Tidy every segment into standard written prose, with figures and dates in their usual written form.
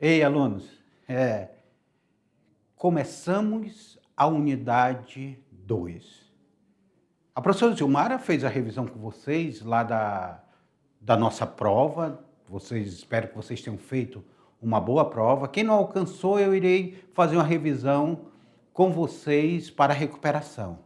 Ei, alunos, começamos a unidade 2. A professora Gilmara fez a revisão com vocês lá da nossa prova. Espero que vocês tenham feito uma boa prova. Quem não alcançou, eu irei fazer uma revisão com vocês para a recuperação.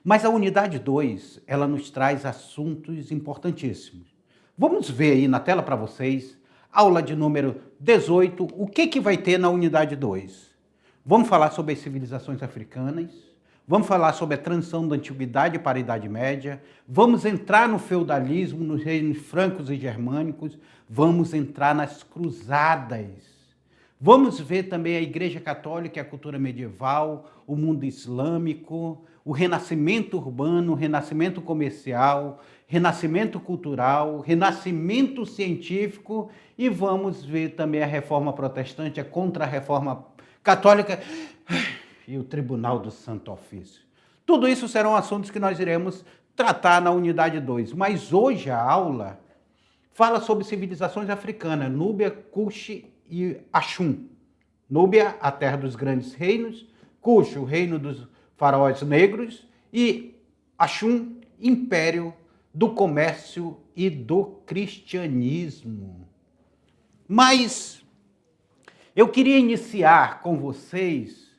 Mas a unidade 2, ela nos traz assuntos importantíssimos. Vamos ver aí na tela para vocês, aula de número 18, o que vai ter na unidade 2. Vamos falar sobre as civilizações africanas, vamos falar sobre a transição da Antiguidade para a Idade Média, vamos entrar no feudalismo, nos reinos francos e germânicos, vamos entrar nas cruzadas. Vamos ver também a Igreja Católica e a cultura medieval, o mundo islâmico, o renascimento urbano, o renascimento comercial, renascimento cultural, renascimento científico e vamos ver também a reforma protestante, a contra-reforma católica e o Tribunal do Santo Ofício. Tudo isso serão assuntos que nós iremos tratar na unidade 2, mas hoje a aula fala sobre civilizações africanas, Núbia, Cush e Axum. Núbia, a terra dos grandes reinos, Cush, o reino dos faraós negros e Axum, império do comércio e do cristianismo. Mas eu queria iniciar com vocês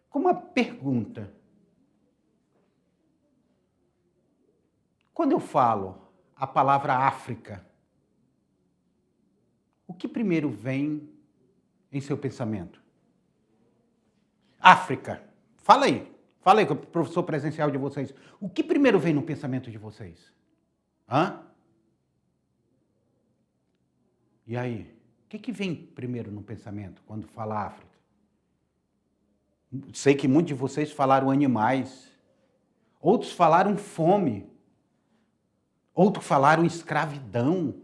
com uma pergunta. Quando eu falo a palavra África, o que primeiro vem em seu pensamento? África. Fala aí com o professor presencial de vocês. O que primeiro vem no pensamento de vocês? E aí? O que vem primeiro no pensamento quando fala África? Sei que muitos de vocês falaram animais, outros falaram fome, outros falaram escravidão.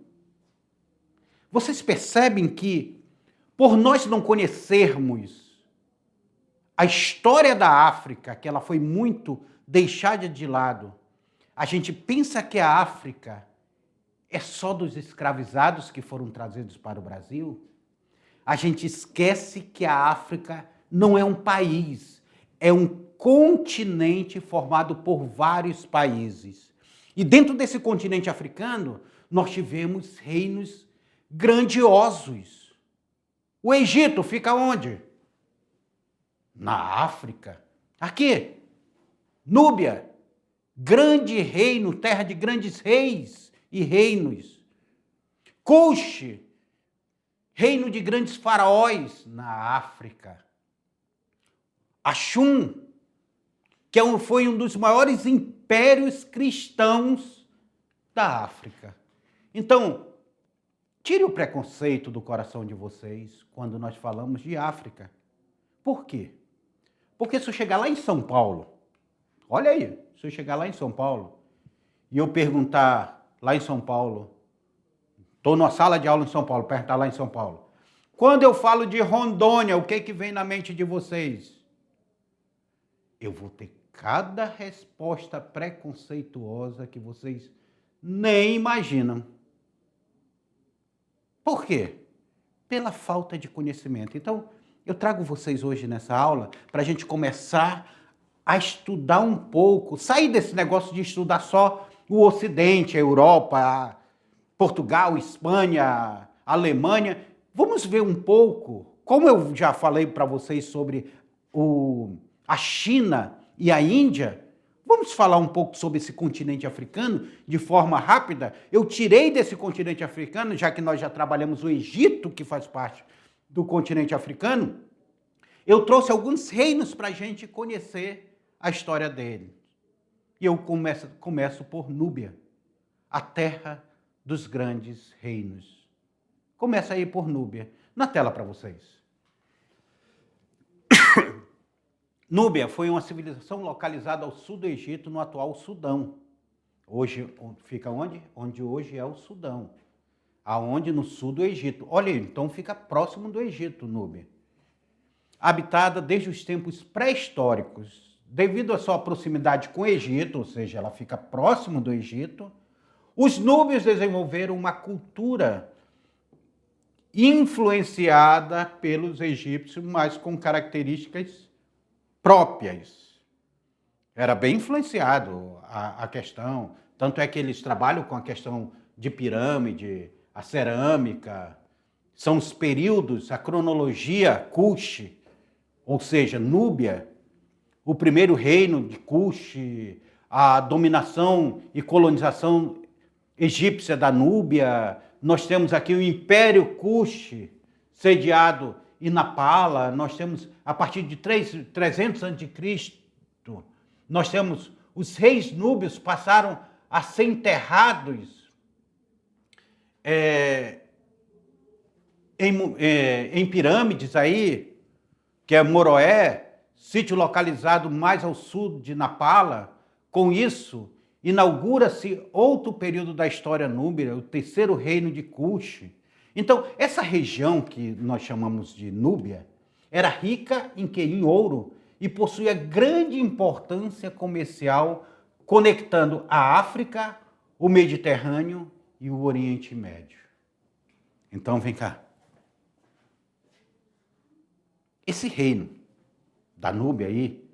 Vocês percebem que, por nós não conhecermos a história da África, que ela foi muito deixada de lado, a gente pensa que a África é só dos escravizados que foram trazidos para o Brasil. A gente esquece que a África não é um país, é um continente formado por vários países. E dentro desse continente africano, nós tivemos reinos grandiosos. O Egito fica onde? Na África. Aqui, Núbia, grande reino, terra de grandes reis e reinos. Cush, reino de grandes faraós na África. Axum, que foi um dos maiores impérios cristãos da África. Então, tire o preconceito do coração de vocês quando nós falamos de África. Por quê? Porque se eu chegar lá em São Paulo, olha aí, se eu chegar lá em São Paulo e eu perguntar lá em São Paulo, estou numa sala de aula em São Paulo, perguntar lá em São Paulo, quando eu falo de Rondônia, o que vem na mente de vocês? Eu vou ter cada resposta preconceituosa que vocês nem imaginam. Por quê? Pela falta de conhecimento. Então, eu trago vocês hoje nessa aula para a gente começar a estudar um pouco, sair desse negócio de estudar só o Ocidente, a Europa, Portugal, Espanha, Alemanha. Vamos ver um pouco, como eu já falei para vocês sobre a China e a Índia, vamos falar um pouco sobre esse continente africano de forma rápida. Eu tirei desse continente africano, já que nós já trabalhamos o Egito, que faz parte do continente africano, eu trouxe alguns reinos para a gente conhecer a história dele. E eu começo por Núbia, a terra dos grandes reinos. Começa aí por Núbia, na tela para vocês. Núbia foi uma civilização localizada ao sul do Egito, no atual Sudão. Hoje fica onde? Onde hoje é o Sudão. Aonde? No sul do Egito. Olha, então fica próximo do Egito, Núbia. Habitada desde os tempos pré-históricos. Devido à sua proximidade com o Egito, ou seja, ela fica próximo do Egito, os núbios desenvolveram uma cultura influenciada pelos egípcios, mas com características próprias. Era bem influenciado a questão, tanto é que eles trabalham com a questão de pirâmide, a cerâmica, são os períodos, a cronologia Cush, ou seja, Núbia, o primeiro reino de Cush, a dominação e colonização egípcia da Núbia. Nós temos aqui o Império Cush, sediado em Napala. Nós temos, a partir de 300 a.C., nós temos os reis núbios passaram a ser enterrados em pirâmides aí, que é Moroé, sítio localizado mais ao sul de Napala. Com isso, inaugura-se outro período da história núbia, o terceiro reino de Cush. Então, essa região que nós chamamos de Núbia era rica em ouro e possuía grande importância comercial, conectando a África, o Mediterrâneo e o Oriente Médio. Então, vem cá. Esse reino da Núbia aí,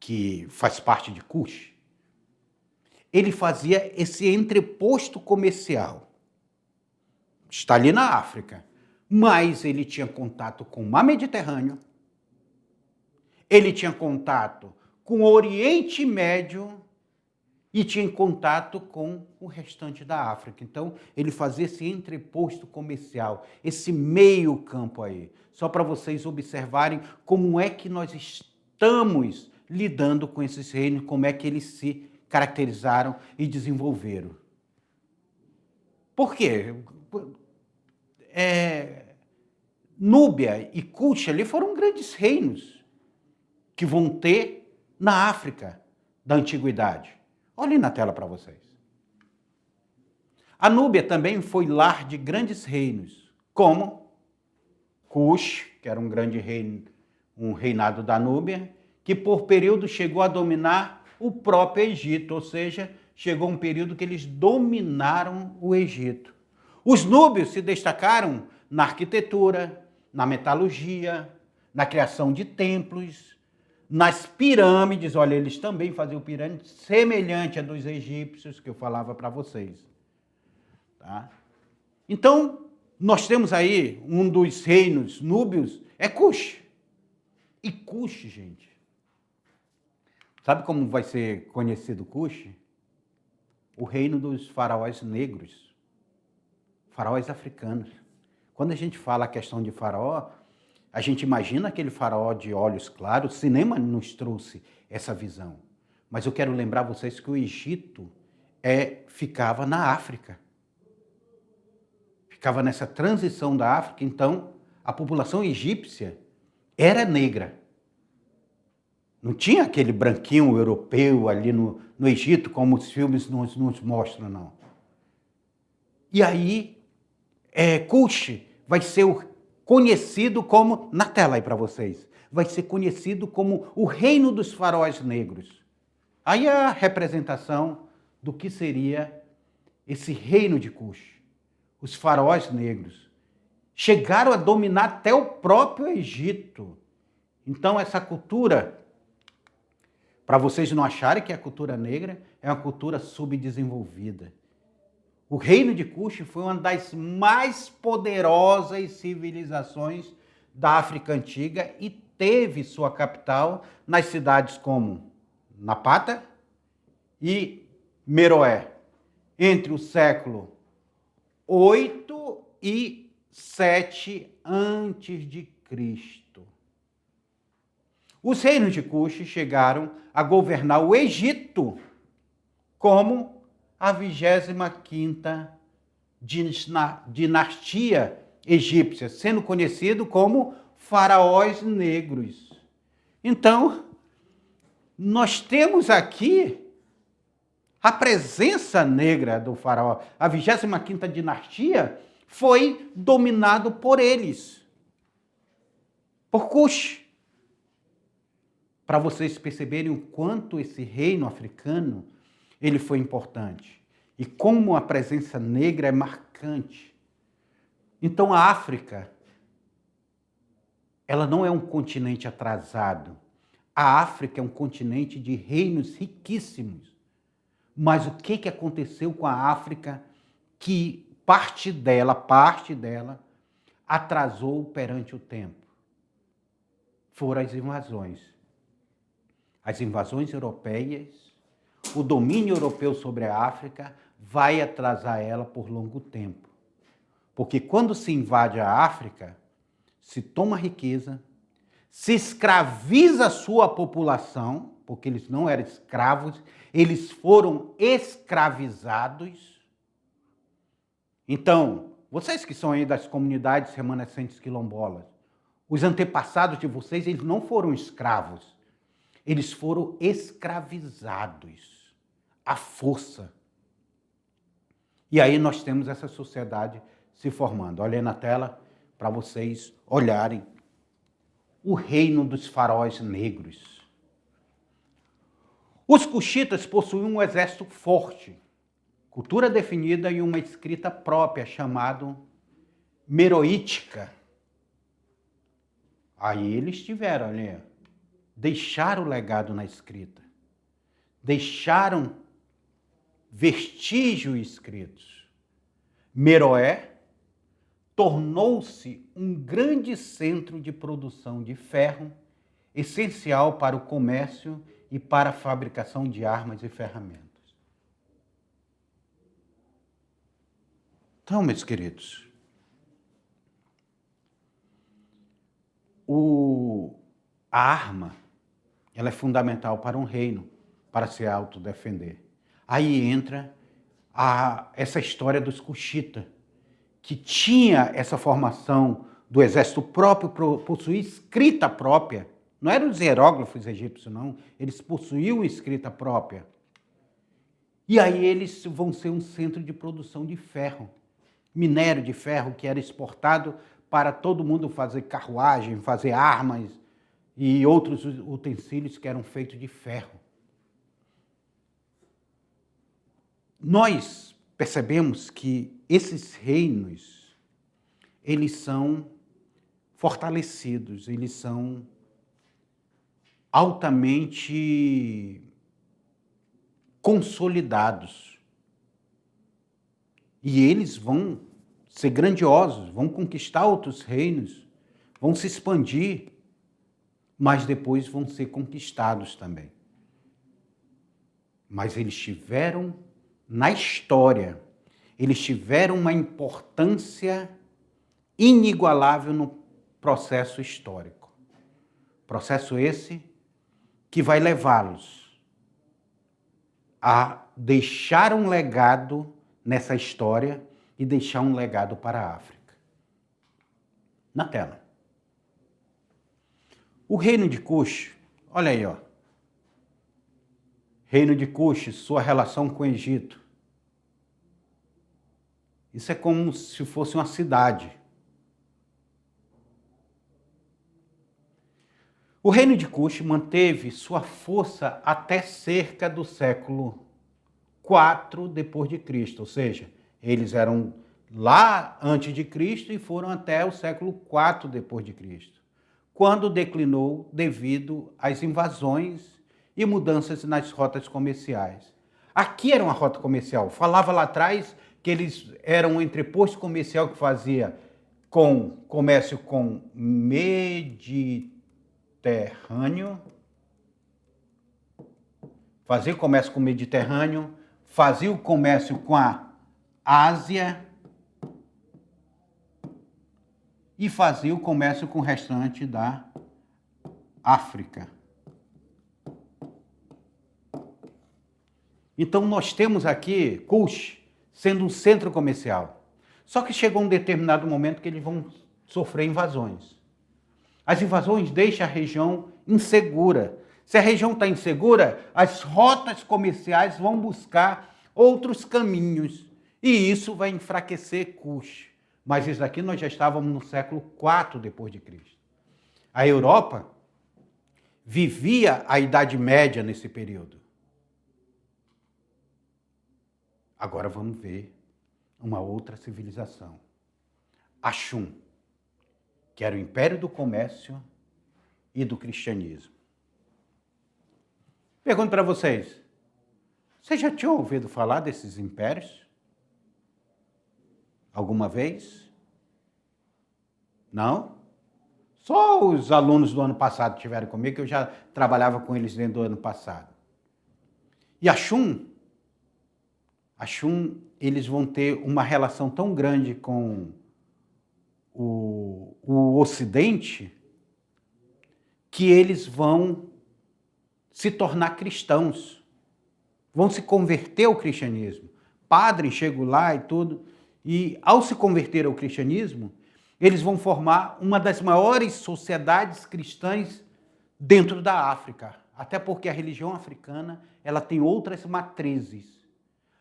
que faz parte de Cush, ele fazia esse entreposto comercial. Está ali na África, mas ele tinha contato com o Mar Mediterrâneo, ele tinha contato com o Oriente Médio e tinha contato com o restante da África. Então, ele fazia esse entreposto comercial, esse meio campo aí. Só para vocês observarem como é que nós estamos lidando com esses reinos, como é que eles se caracterizaram e desenvolveram. Por quê? Núbia e Cush ali foram grandes reinos que vão ter na África da antiguidade. Olhem na tela para vocês. A Núbia também foi lar de grandes reinos, como Cush, que era um grande reino, um reinado da Núbia, que por período chegou a dominar o próprio Egito, ou seja, chegou um período que eles dominaram o Egito. Os núbios se destacaram na arquitetura, na metalurgia, na criação de templos, nas pirâmides. Olha, eles também faziam pirâmides semelhante a dos egípcios, que eu falava para vocês. Tá? Então, nós temos aí um dos reinos núbios, é Cush. E Cush, gente, sabe como vai ser conhecido Cush? O reino dos faraós negros, faraós africanos. Quando a gente fala a questão de faraó, a gente imagina aquele faraó de olhos claros. O cinema nos trouxe essa visão. Mas eu quero lembrar vocês que o Egito ficava na África. Ficava nessa transição da África. Então, a população egípcia era negra. Não tinha aquele branquinho europeu ali no Egito, como os filmes nos mostram, não. E aí, Cush vai ser conhecido como, na tela aí para vocês, vai ser conhecido como o reino dos faraós negros. Aí é a representação do que seria esse reino de Cush. Os faraós negros chegaram a dominar até o próprio Egito. Então essa cultura, para vocês não acharem que a cultura negra é uma cultura subdesenvolvida. O reino de Cush foi uma das mais poderosas civilizações da África Antiga e teve sua capital nas cidades como Napata e Meroé, entre o século 8 e 7 a.C. Os reinos de Cush chegaram a governar o Egito como a 25ª dinastia egípcia, sendo conhecido como faraós negros. Então, nós temos aqui a presença negra do faraó. A 25ª dinastia foi dominado por eles, por Cush. Para vocês perceberem o quanto esse reino africano ele foi importante. E como a presença negra é marcante. Então a África, ela não é um continente atrasado. A África é um continente de reinos riquíssimos. Mas o que aconteceu com a África que parte dela, atrasou perante o tempo? Foram as invasões. As invasões europeias, o domínio europeu sobre a África vai atrasar ela por longo tempo. Porque quando se invade a África, se toma riqueza, se escraviza a sua população, porque eles não eram escravos, eles foram escravizados. Então, vocês que são aí das comunidades remanescentes quilombolas, os antepassados de vocês, eles não foram escravos, eles foram escravizados à força. E aí nós temos essa sociedade se formando. Olhem na tela para vocês olharem o reino dos faraós negros. Os cuxitas possuíam um exército forte, cultura definida e uma escrita própria, chamada meroítica. Aí eles tiveram, olha, deixaram o legado na escrita, deixaram vestígios escritos. Meroé tornou-se um grande centro de produção de ferro, essencial para o comércio e para a fabricação de armas e ferramentas. Então, meus queridos, a arma, ela é fundamental para um reino, para se autodefender. Aí entra essa história dos cuxitas, que tinha essa formação do exército próprio, possuía escrita própria. Não eram os hieróglifos egípcios, não. Eles possuíam escrita própria. E aí eles vão ser um centro de produção de ferro. Minério de ferro que era exportado para todo mundo fazer carruagem, fazer armas e outros utensílios que eram feitos de ferro. Nós percebemos que esses reinos, eles são fortalecidos, eles são altamente consolidados. E eles vão ser grandiosos, vão conquistar outros reinos, vão se expandir, mas depois vão ser conquistados também. Mas eles tiveram, na história, eles tiveram uma importância inigualável no processo histórico. Processo esse que vai levá-los a deixar um legado nessa história e deixar um legado para a África. Na tela. O reino de Cush, olha aí, ó. Reino de Cush, sua relação com o Egito. Isso é como se fosse uma cidade. O reino de Cush manteve sua força até cerca do século IV depois de Cristo, ou seja, eles eram lá antes de Cristo e foram até o século IV depois de Cristo, quando declinou devido às invasões e mudanças nas rotas comerciais. Aqui era uma rota comercial. Falava lá atrás que eles eram um entreposto comercial que fazia com comércio com Mediterrâneo, fazia o comércio com o Mediterrâneo, fazia o comércio com a Ásia e fazia o comércio com o restante da África. Então nós temos aqui Cush sendo um centro comercial. Só que chegou um determinado momento que eles vão sofrer invasões. As invasões deixam a região insegura. Se a região está insegura, as rotas comerciais vão buscar outros caminhos. E isso vai enfraquecer Cush. Mas isso aqui nós já estávamos no século IV depois de Cristo. A Europa vivia a Idade Média nesse período. Agora vamos ver uma outra civilização. Axum, que era o império do comércio e do cristianismo. Pergunto para vocês, vocês já tinham ouvido falar desses impérios? Alguma vez? Não? Só os alunos do ano passado estiveram comigo, que eu já trabalhava com eles dentro do ano passado. E Axum, eles vão ter uma relação tão grande com o Ocidente que eles vão se tornar cristãos, vão se converter ao cristianismo. Padres chegam lá e tudo, e ao se converter ao cristianismo, eles vão formar uma das maiores sociedades cristãs dentro da África. Até porque a religião africana ela tem outras matrizes.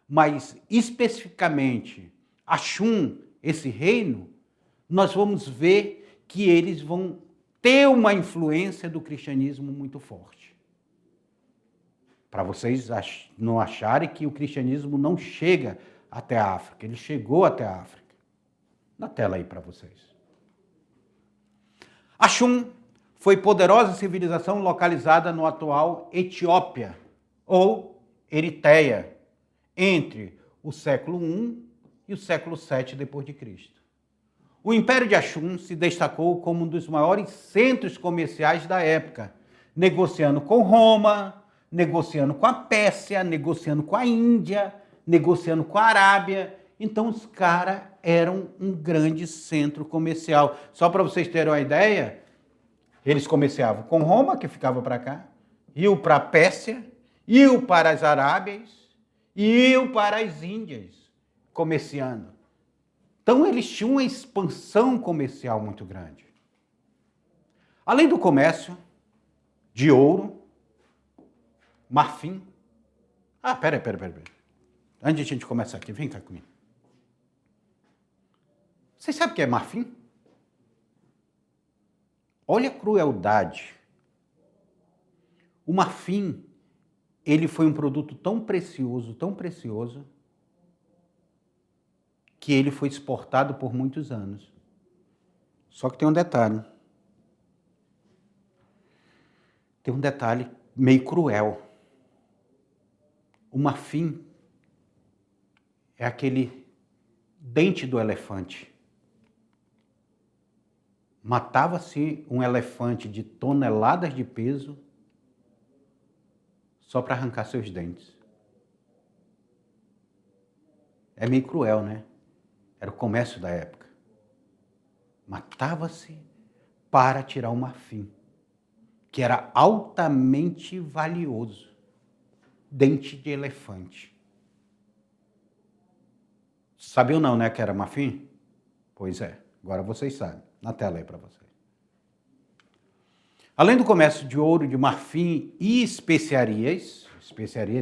Mas, especificamente, Axum, esse reino, nós vamos ver que eles vão ter uma influência do cristianismo muito forte. Para vocês não acharem que o cristianismo não chega até a África. Ele chegou até a África. Na tela aí para vocês. Axum foi poderosa civilização localizada no atual Etiópia, ou Eritreia, entre o século I e o século VII d.C. O Império de Axum se destacou como um dos maiores centros comerciais da época, negociando com Roma, negociando com a Pérsia, negociando com a Índia, negociando com a Arábia. Então os caras eram um grande centro comercial. Só para vocês terem uma ideia, eles comerciavam com Roma, que ficava para cá, iam para a Pérsia, iam para as Arábias, iam para as Índias, comerciando. Então eles tinham uma expansão comercial muito grande. Além do comércio de ouro, marfim. Pera. Antes de a gente começar aqui, vem cá comigo. Vocês sabem o que é marfim? Olha a crueldade. O marfim, ele foi um produto tão precioso, que ele foi exportado por muitos anos. Só que tem um detalhe. Tem um detalhe meio cruel. O marfim é aquele dente do elefante. Matava-se um elefante de toneladas de peso só para arrancar seus dentes. É meio cruel, né? Era o comércio da época. Matava-se para tirar o marfim, que era altamente valioso. Dente de elefante. Sabiam não, né, que era marfim? Pois é, agora vocês sabem. Na tela aí para vocês. Além do comércio de ouro, de marfim e especiarias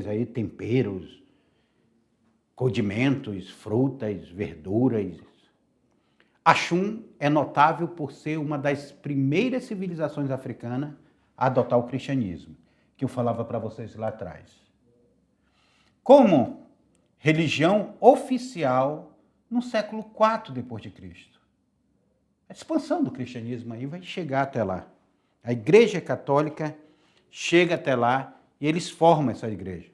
aí, temperos, condimentos, frutas, verduras, Axum é notável por ser uma das primeiras civilizações africanas a adotar o cristianismo, que eu falava para vocês lá atrás. Como religião oficial no século IV d.C. A expansão do cristianismo aí vai chegar até lá. A Igreja Católica chega até lá e eles formam essa igreja.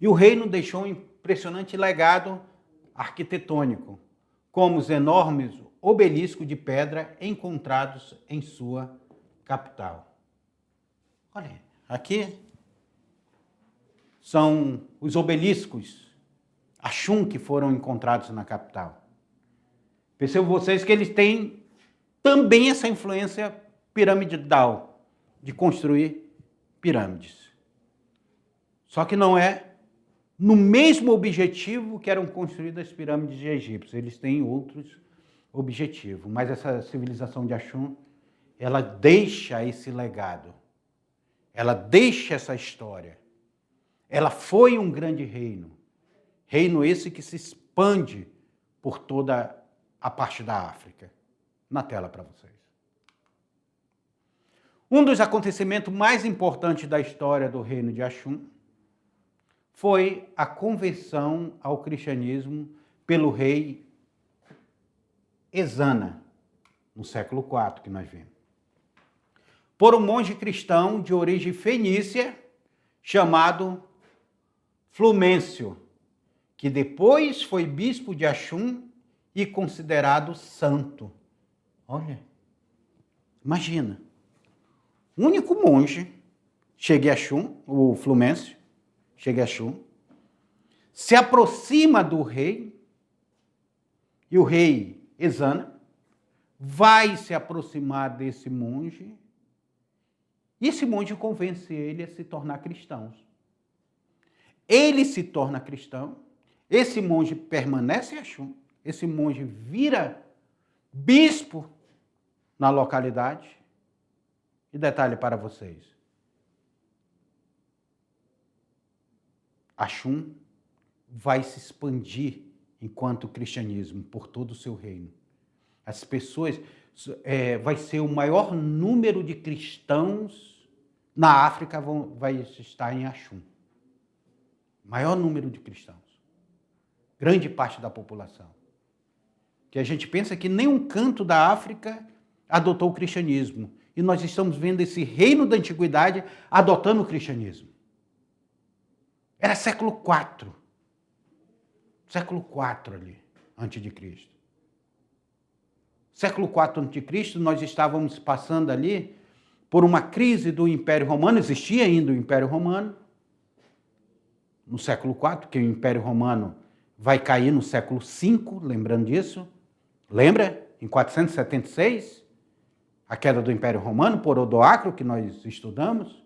E o reino deixou um impressionante legado arquitetônico, como os enormes obeliscos de pedra encontrados em sua capital. Olha, aqui são os obeliscos Axum que foram encontrados na capital. Percebam vocês que eles têm também essa influência piramidal, de construir pirâmides. Só que não é no mesmo objetivo que eram construídas as pirâmides egípcias. Eles têm outros objetivos. Mas essa civilização de Axum, ela deixa esse legado. Ela deixa essa história. Ela foi um grande reino. Reino esse que se expande por toda a parte da África. Na tela para vocês. Um dos acontecimentos mais importantes da história do reino de Axum foi a conversão ao cristianismo pelo rei Ezana, no século IV que nós vimos, por um monge cristão de origem fenícia chamado Flumêncio, que depois foi bispo de Axum e considerado santo. Olha, imagina, o único monge chega a Axum, o Flumêncio, chega a Axum, se aproxima do rei, e o rei Ezana vai se aproximar desse monge, e esse monge convence ele a se tornar cristão. Ele se torna cristão, esse monge permanece em Axum, esse monge vira bispo na localidade. E detalhe para vocês, Axum vai se expandir enquanto cristianismo por todo o seu reino. As pessoas, vai ser o maior número de cristãos na África vai estar em Axum. Maior número de cristãos. Grande parte da população. Que a gente pensa que nenhum canto da África adotou o cristianismo. E nós estamos vendo esse reino da antiguidade adotando o cristianismo. Era século IV. Século IV ali, antes de Cristo. Século IV antes de Cristo, nós estávamos passando ali por uma crise do Império Romano, existia ainda o Império Romano, no século IV, que o Império Romano vai cair no século V, lembrando disso. Lembra? Em 476, a queda do Império Romano por Odoacro, que nós estudamos.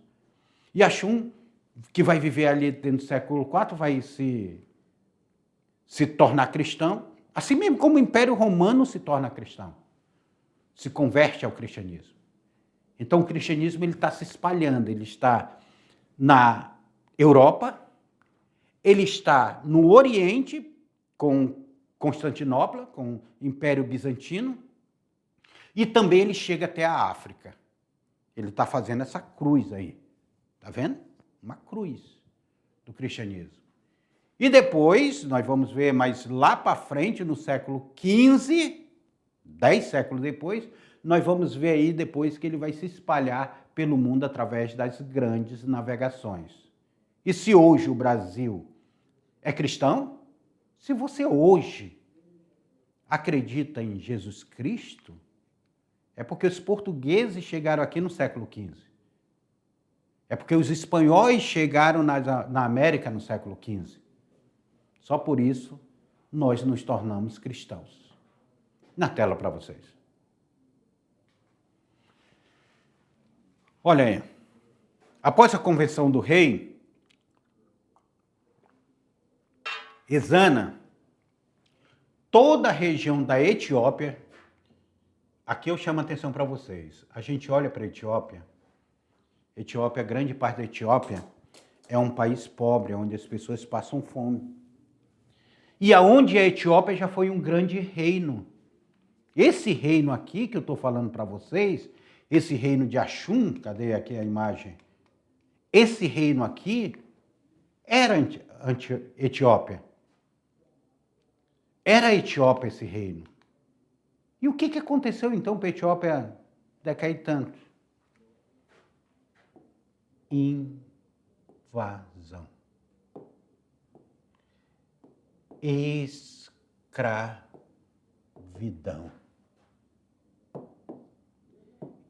E Axum, que vai viver ali dentro do século IV, vai se tornar cristão, assim mesmo como o Império Romano se torna cristão, se converte ao cristianismo. Então o cristianismo está se espalhando, ele está na Europa, ele está no Oriente, com Constantinopla, com o Império Bizantino, e também ele chega até a África. Ele está fazendo essa cruz aí, está vendo? Uma cruz do cristianismo. E depois, nós vamos ver mais lá para frente, no século XV, 10 séculos depois, nós vamos ver aí depois que ele vai se espalhar pelo mundo através das grandes navegações. E se hoje o Brasil é cristão, se você hoje acredita em Jesus Cristo, é porque os portugueses chegaram aqui no século XV. É porque os espanhóis chegaram na América no século XV. Só por isso, nós nos tornamos cristãos. Na tela para vocês. Olha aí. Após a conversão do rei, Ezana, toda a região da Etiópia, aqui eu chamo a atenção para vocês. A gente olha para a Etiópia, grande parte da Etiópia é um país pobre, onde as pessoas passam fome. E aonde a Etiópia já foi um grande reino. Esse reino aqui que eu estou falando para vocês, esse reino de Axum, cadê aqui a imagem? Esse reino aqui era Etiópia. Era a Etiópia esse reino. E o que aconteceu então para a Etiópia decair tanto? Invasão. Escravidão.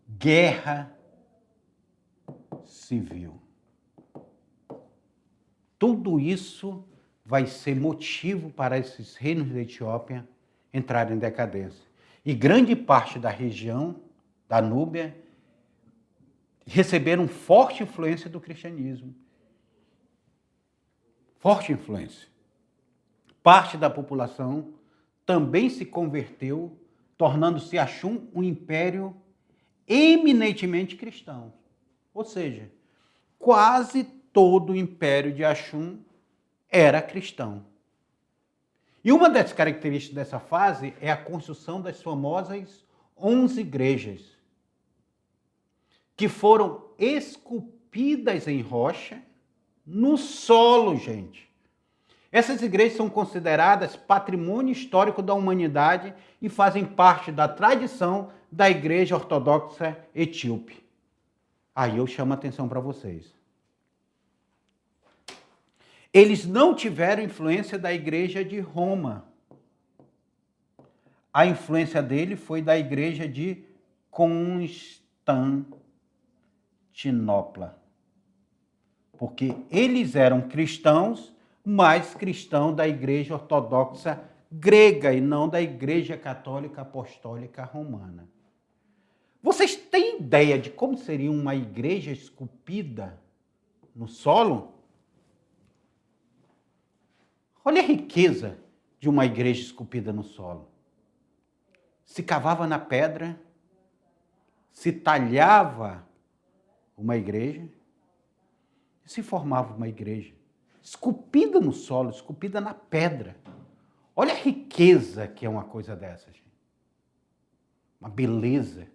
Guerra civil. Tudo isso vai ser motivo para esses reinos da Etiópia entrarem em decadência. E grande parte da região da Núbia receberam forte influência do cristianismo. Forte influência. Parte da população também se converteu, tornando-se Axum um império eminentemente cristão. Ou seja, quase todo o império de Axum era cristão. E uma das características dessa fase é a construção das famosas 11 igrejas, que foram esculpidas em rocha no solo, gente. Essas igrejas são consideradas patrimônio histórico da humanidade e fazem parte da tradição da Igreja Ortodoxa Etíope. Aí eu chamo a atenção para vocês. Eles não tiveram influência da Igreja de Roma. A influência dele foi da Igreja de Constantinopla. Porque eles eram cristãos, mas cristãos da Igreja Ortodoxa grega e não da Igreja Católica Apostólica Romana. Vocês têm ideia de como seria uma igreja esculpida no solo? Olha a riqueza de uma igreja esculpida no solo. Se cavava na pedra, se talhava uma igreja e se formava uma igreja esculpida no solo, esculpida na pedra. Olha a riqueza que é uma coisa dessa, gente. Uma beleza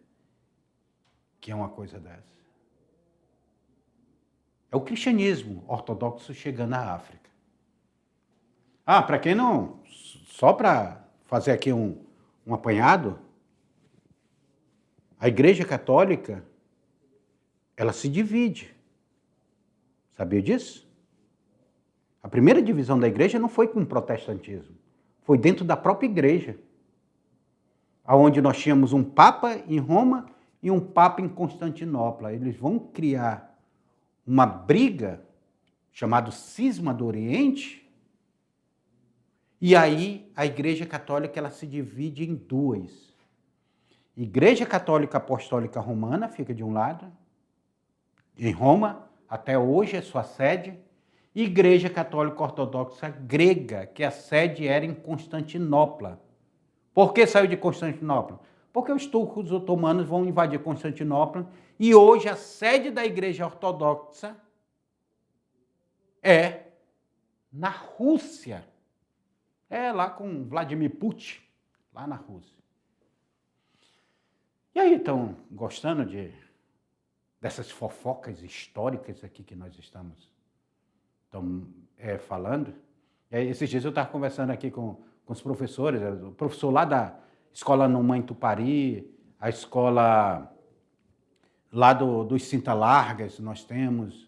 que é uma coisa dessa. É o cristianismo ortodoxo chegando à África. Para quem não... Só para fazer aqui um apanhado, a Igreja Católica, ela se divide. Sabia disso? A primeira divisão da igreja não foi com o protestantismo, foi dentro da própria igreja, onde nós tínhamos um papa em Roma e um papa em Constantinopla. Eles vão criar uma briga chamada Cisma do Oriente, e aí a Igreja Católica ela se divide em duas. Igreja Católica Apostólica Romana fica de um lado, em Roma, até hoje é sua sede, e Igreja Católica Ortodoxa Grega, que a sede era em Constantinopla. Por que saiu de Constantinopla? Porque os turcos otomanos vão invadir Constantinopla e hoje a sede da Igreja Ortodoxa é na Rússia. É lá com Vladimir Putin, lá na Rússia. E aí, estão gostando dessas fofocas históricas aqui que nós estamos falando? Esses dias eu estava conversando aqui com os professores, o professor lá da escola Numã em Tupari, a escola lá dos Cinta Largas, nós temos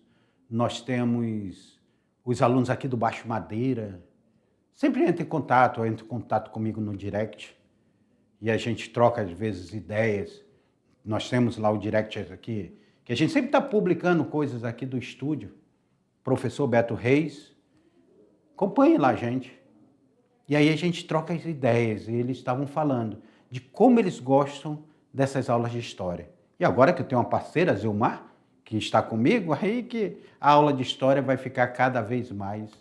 os alunos aqui do Baixo Madeira, sempre entra em contato comigo no direct, e a gente troca às vezes ideias. Nós temos lá o direct aqui, que a gente sempre está publicando coisas aqui do estúdio. Professor Beto Reis, acompanhe lá a gente. E aí a gente troca as ideias, e eles estavam falando de como eles gostam dessas aulas de história. E agora que eu tenho uma parceira, Zilmar, que está comigo, aí que a aula de história vai ficar cada vez mais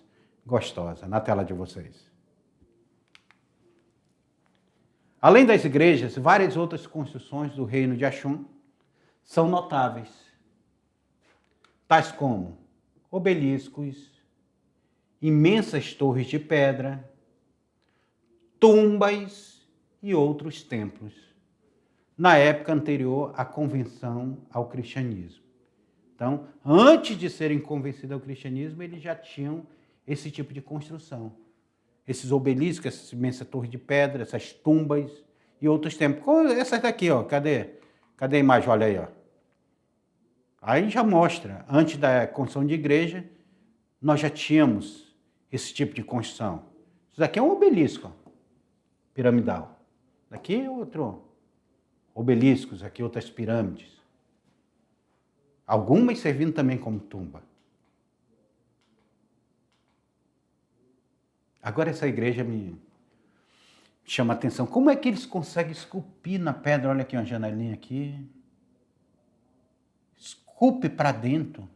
gostosa, na tela de vocês. Além das igrejas, várias outras construções do reino de Axum são notáveis, tais como obeliscos, imensas torres de pedra, tumbas e outros templos, na época anterior à conversão ao cristianismo. Então, antes de serem convencidos ao cristianismo, eles já tinham esse tipo de construção. Esses obeliscos, essa imensa torre de pedra, essas tumbas e outros templos. Essas daqui, ó, cadê a imagem? Olha aí, ó. Aí já mostra, antes da construção de igreja, nós já tínhamos esse tipo de construção. Isso daqui é um obelisco, ó, piramidal. Daqui é outro obeliscos, aqui outras pirâmides. Algumas servindo também como tumba. Agora essa igreja me chama a atenção. Como é que eles conseguem esculpir na pedra? Olha aqui uma janelinha aqui. Esculpe para dentro.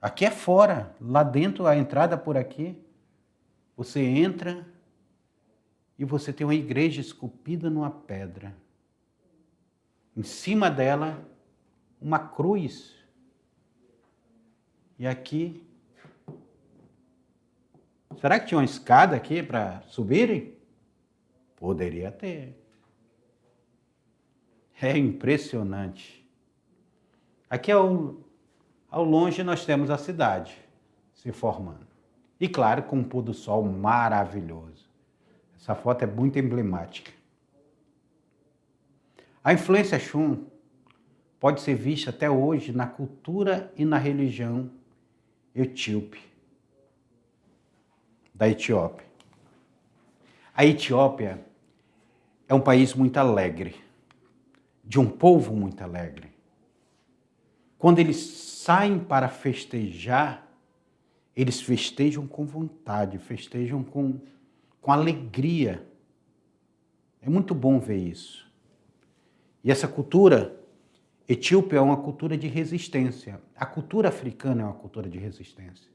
Aqui é fora. Lá dentro, a entrada por aqui. Você entra e você tem uma igreja esculpida numa pedra. Em cima dela, uma cruz. E aqui... Será que tinha uma escada aqui para subirem? Poderia ter. É impressionante. Aqui ao longe nós temos a cidade se formando. E claro, com um pôr do sol maravilhoso. Essa foto é muito emblemática. A influência Xun pode ser vista até hoje na cultura e na religião etíope, da Etiópia. A Etiópia é um país muito alegre, de um povo muito alegre. Quando eles saem para festejar, eles festejam com vontade, festejam com alegria. É muito bom ver isso. E essa cultura etíope é uma cultura de resistência. A cultura africana é uma cultura de resistência.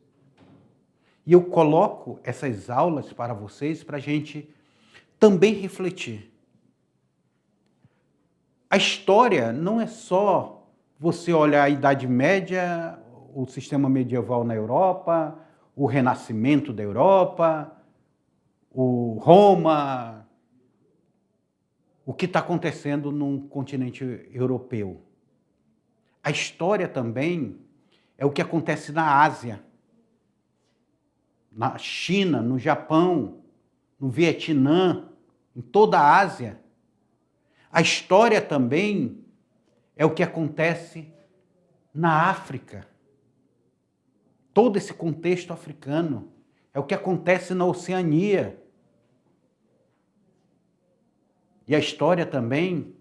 E eu coloco essas aulas para vocês para a gente também refletir. A história não é só você olhar a Idade Média, o sistema medieval na Europa, o Renascimento da Europa, o Roma, o que está acontecendo no continente europeu. A história também é o que acontece na Ásia, na China, no Japão, no Vietnã, em toda a Ásia. A história também é o que acontece na África. Todo esse contexto africano é o que acontece na Oceania. E a história também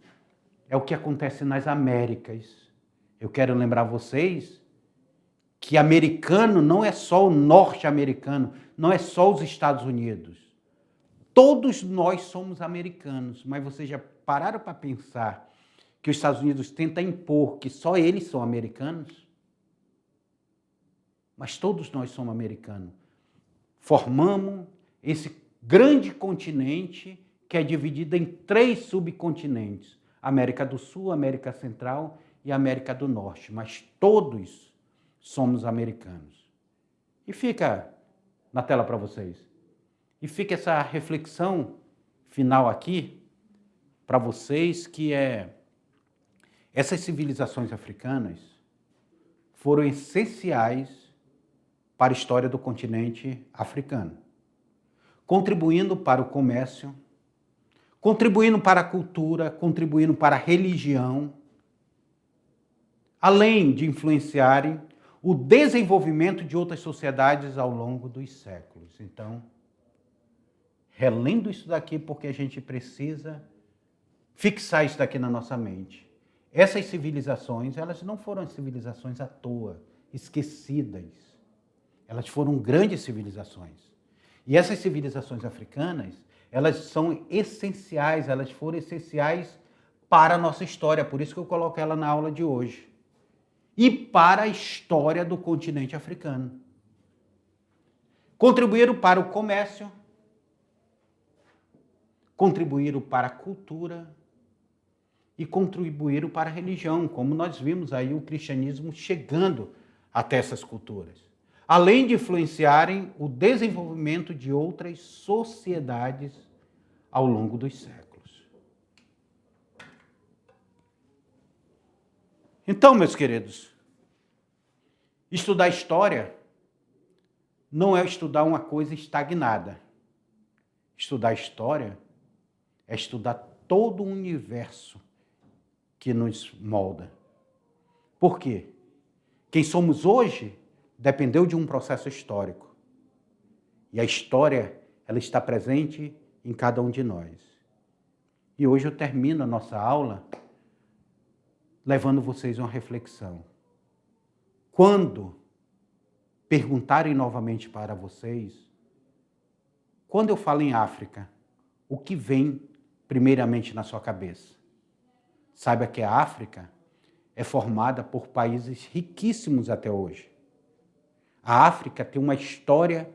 é o que acontece nas Américas. Eu quero lembrar vocês que americano não é só o norte-americano, não é só os Estados Unidos. Todos nós somos americanos, mas vocês já pararam para pensar que os Estados Unidos tentam impor que só eles são americanos? Mas todos nós somos americanos. Formamos esse grande continente que é dividido em 3 subcontinentes: América do Sul, América Central e América do Norte. Mas todos somos americanos. E fica na tela para vocês. E fica essa reflexão final aqui para vocês, que essas civilizações africanas foram essenciais para a história do continente africano, contribuindo para o comércio, contribuindo para a cultura, contribuindo para a religião, além de influenciarem o desenvolvimento de outras sociedades ao longo dos séculos. Então, relendo isso daqui, porque a gente precisa fixar isso daqui na nossa mente. Essas civilizações, elas não foram civilizações à toa, esquecidas. Elas foram grandes civilizações. E essas civilizações africanas, elas são essenciais, elas foram essenciais para a nossa história, por isso que eu coloco ela na aula de hoje. E para a história do continente africano. Contribuíram para o comércio, contribuíram para a cultura e contribuíram para a religião, como nós vimos aí o cristianismo chegando até essas culturas, além de influenciarem o desenvolvimento de outras sociedades ao longo dos séculos. Então, meus queridos, estudar história não é estudar uma coisa estagnada. Estudar história é estudar todo o universo que nos molda. Por quê? Quem somos hoje dependeu de um processo histórico. E a história, ela está presente em cada um de nós. E hoje eu termino a nossa aula levando vocês a uma reflexão. Quando perguntarem novamente para vocês, quando eu falo em África, o que vem primeiramente na sua cabeça? Saiba que a África é formada por países riquíssimos até hoje. A África tem uma história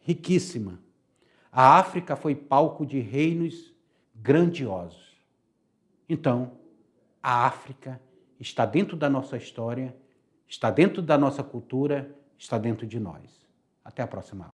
riquíssima. A África foi palco de reinos grandiosos. Então, a África está dentro da nossa história, está dentro da nossa cultura, está dentro de nós. Até a próxima aula.